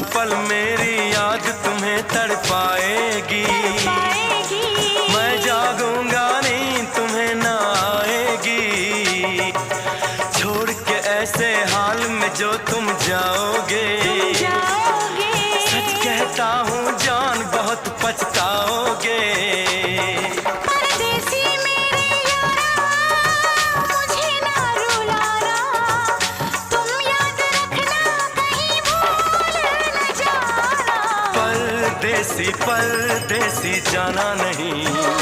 पल मेरी याद तुम्हें तड़पाएगी। मैं जागूंगा नींद तुम्हें ना आएगी। छोड़ के ऐसे हाल में जो तुम जाओगे, सच कहता हूँ जान बहुत पछताओगे। परदेसी मेरे यारा, मुझे ना रुलाना, तुम याद रखना कहीं भूल न जाना। परदेसी परदेसी जाना नहीं।